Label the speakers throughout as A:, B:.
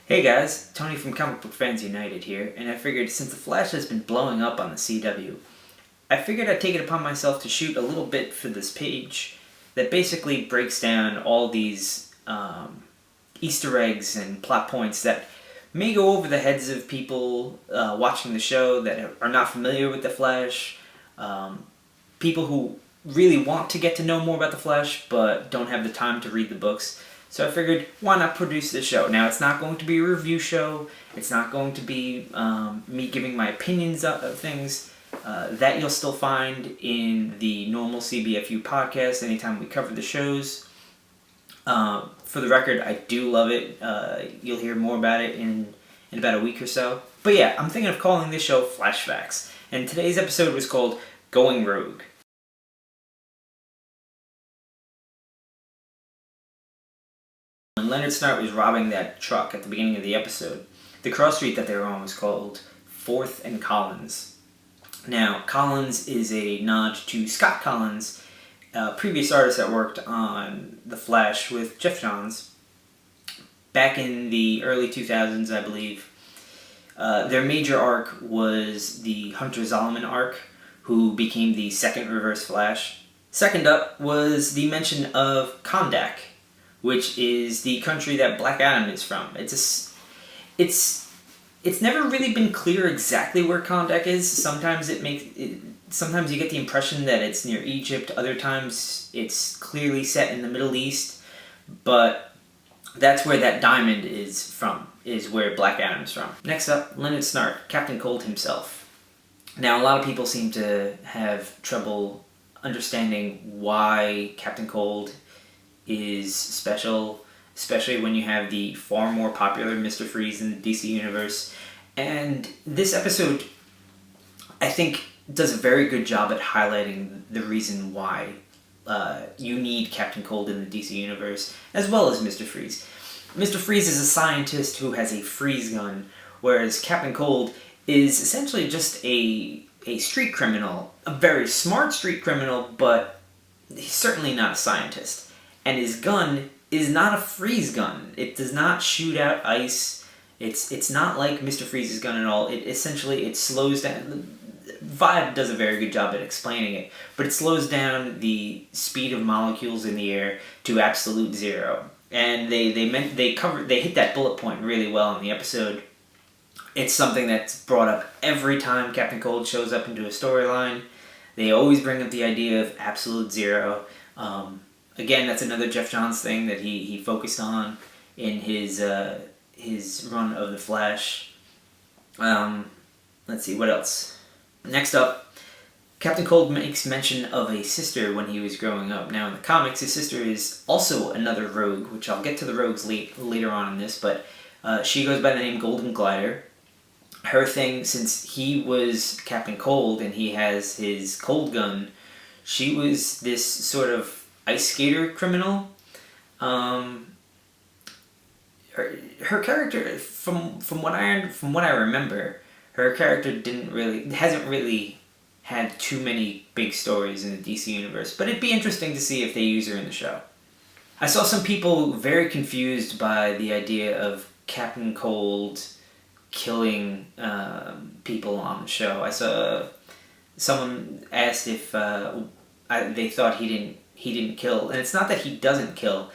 A: Hey guys, Tony from Comic Book Fans United here, and I figured since The Flash has been blowing up on the CW, I figured I'd take it upon myself to shoot a little bit for this page that basically breaks down all these Easter eggs and plot points that may go over the heads of people watching the show that are not familiar with The Flash, people who really want to get to know more about The Flash but don't have the time to read the books. So I figured, why not produce this show? Now, it's not going to be a review show. It's not going to be me giving my opinions of things. That you'll still find in the normal CBFU podcast anytime we cover the shows. For the record, I do love it. You'll hear more about it in about a week or so. But yeah, I'm thinking of calling this show Flashbacks. And today's episode was called Going Rogue. When Leonard Snart was robbing that truck at the beginning of the episode, the cross street that they were on was called 4th and Collins. Now, Collins is a nod to Scott Collins, a previous artist that worked on The Flash with Jeff Johns back in the early 2000s, I believe. Their major arc was the Hunter Zolomon arc, who became the second Reverse Flash. Second up was the mention of Kondak, which is the country that Black Adam is from. It's never really been clear exactly where Kondak is. Sometimes sometimes you get the impression that it's near Egypt. Other times it's clearly set in the Middle East. But that's where that diamond is from, is where Black Adam is from. Next up, Leonard Snart, Captain Cold himself. Now, a lot of people seem to have trouble understanding why Captain Cold is special, especially when you have the far more popular Mr. Freeze in the DC Universe. And this episode, I think, does a very good job at highlighting the reason why you need Captain Cold in the DC Universe, as well as Mr. Freeze. Mr. Freeze is a scientist who has a freeze gun, whereas Captain Cold is essentially just a street criminal, a very smart street criminal, but he's certainly not a scientist. And his gun is not a freeze gun. It does not shoot out ice. It's not like Mr. Freeze's gun at all. It slows down. Vibe does a very good job at explaining it, but it slows down the speed of molecules in the air to absolute zero. And they hit that bullet point really well in the episode. It's something that's brought up every time Captain Cold shows up into a storyline. They always bring up the idea of absolute zero. Again, that's another Jeff Johns thing that he focused on in his run of The Flash. Let's see, what else? Next up, Captain Cold makes mention of a sister when he was growing up. Now, in the comics, his sister is also another rogue, which I'll get to the rogues later on in this, but she goes by the name Golden Glider. Her thing, since he was Captain Cold and he has his cold gun, she was this sort of ice skater criminal. Her character, from what I remember, her character hasn't really had too many big stories in the DC universe. But it'd be interesting to see if they use her in the show. I saw some people very confused by the idea of Captain Cold killing people on the show. I saw someone asked if they thought he didn't kill, and it's not that he doesn't kill.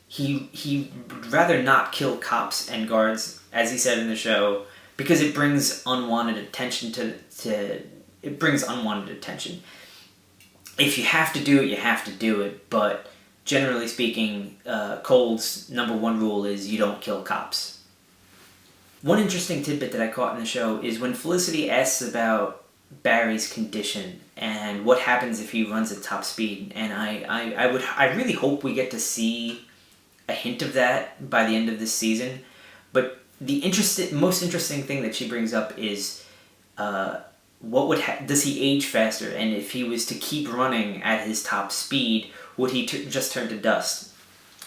A: He would rather not kill cops and guards, as he said in the show, because it brings unwanted attention If you have to do it, you have to do it. But generally speaking, Cold's number one rule is you don't kill cops. One interesting tidbit that I caught in the show is when Felicity asks about Barry's condition and what happens if he runs at top speed, and I really hope we get to see a hint of that by the end of this season. But the most interesting thing that she brings up is does he age faster, and if he was to keep running at his top speed, would he just turn to dust?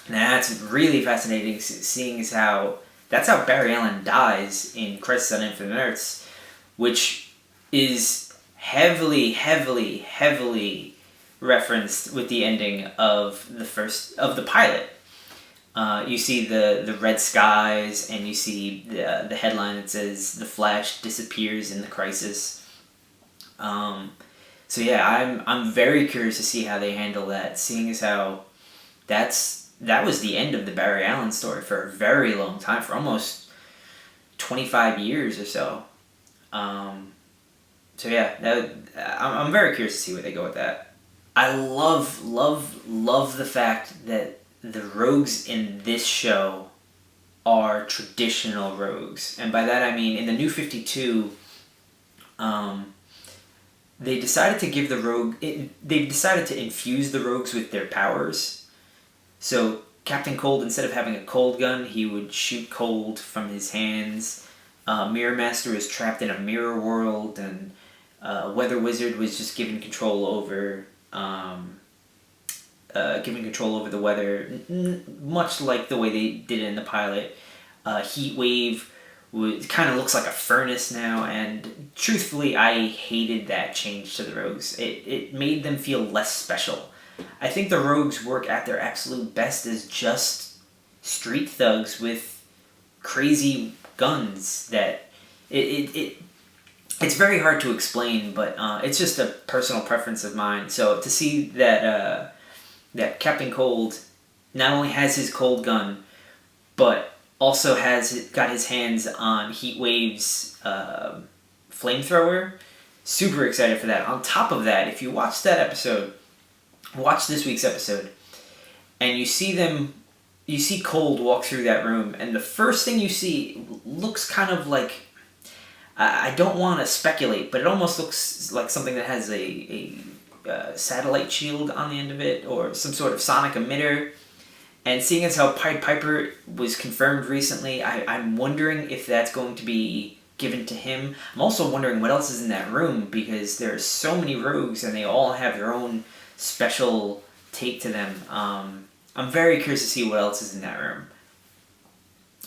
A: And that's really fascinating, seeing as how that's how Barry Allen dies in Crisis on Infinite Earths, which is heavily referenced with the ending of the pilot. You see the red skies, and you see the headline that says "The Flash disappears in the crisis." So yeah, I'm very curious to see how they handle that, seeing as how that was the end of the Barry Allen story for a very long time, for almost 25 years or so. So yeah, I'm very curious to see where they go with that. I love the fact that the rogues in this show are traditional rogues, and by that I mean in the New 52, they decided to give the rogue. They decided to infuse the rogues with their powers. So Captain Cold, instead of having a cold gun, he would shoot cold from his hands. Mirror Master is trapped in a mirror world, and Weather Wizard was just given control over the weather, much like the way they did it in the pilot. Heat Wave kind of looks like a furnace now, and truthfully, I hated that change to the rogues. It made them feel less special. I think the rogues work at their absolute best as just street thugs with crazy guns that it's very hard to explain, but it's just a personal preference of mine. So to see that that Captain Cold not only has his cold gun, but also has got his hands on Heat Wave's flamethrower. Super excited for that. On top of that, if you watch that episode, watch this week's episode, and you see Cold walk through that room, and the first thing you see looks kind of like, I don't want to speculate, but it almost looks like something that has a satellite shield on the end of it, or some sort of sonic emitter. And seeing as how Pied Piper was confirmed recently, I'm wondering if that's going to be given to him. I'm also wondering what else is in that room, because there are so many rogues and they all have their own special take to them. I'm very curious to see what else is in that room.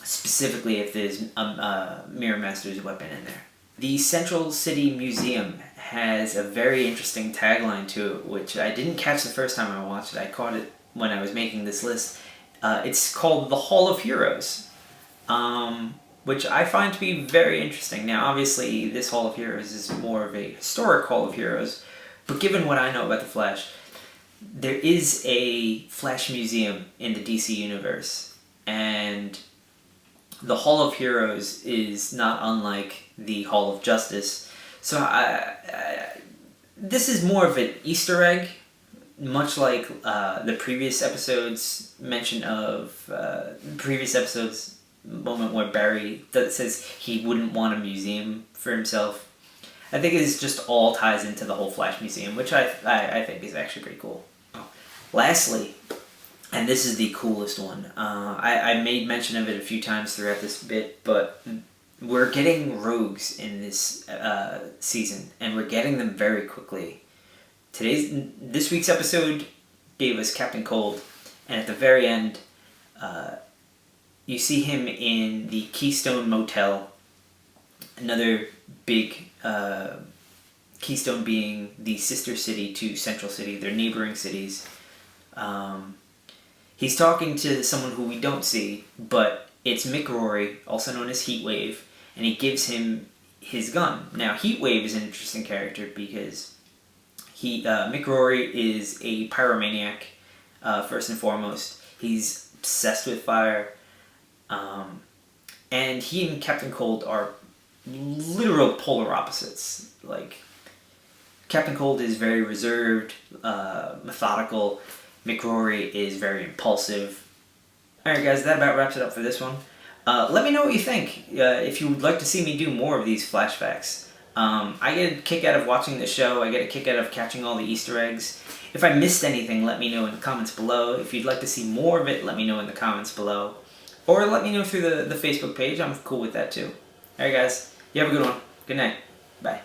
A: Specifically if there's Mirror Master's weapon in there. The Central City Museum has a very interesting tagline to it, which I didn't catch the first time I watched it. I caught it when I was making this list. It's called the Hall of Heroes, which I find to be very interesting. Now, obviously, this Hall of Heroes is more of a historic Hall of Heroes, but given what I know about the Flash, there is a Flash museum in the DC universe, and the Hall of Heroes is not unlike the Hall of Justice. So this is more of an Easter egg, much like the previous episode's mention of moment where Barry says he wouldn't want a museum for himself. I think it just all ties into the whole Flash museum, which I think is actually pretty cool. Lastly, and this is the coolest one, I made mention of it a few times throughout this bit, but we're getting rogues in this season, and we're getting them very quickly. This week's episode gave us Captain Cold, and at the very end, you see him in the Keystone Motel, another big Keystone being the sister city to Central City, their neighboring cities. He's talking to someone who we don't see, but it's Mick Rory, also known as Heat Wave, and he gives him his gun. Now, Heat Wave is an interesting character because Mick Rory is a pyromaniac, first and foremost. He's obsessed with fire, and he and Captain Cold are literal polar opposites. Like, Captain Cold is very reserved, methodical. Mick Rory is very impulsive. Alright guys, that about wraps it up for this one. Let me know what you think. If you would like to see me do more of these flashbacks. I get a kick out of watching the show. I get a kick out of catching all the Easter eggs. If I missed anything, let me know in the comments below. If you'd like to see more of it, let me know in the comments below. Or let me know through the Facebook page. I'm cool with that too. Alright guys, you have a good one. Good night. Bye.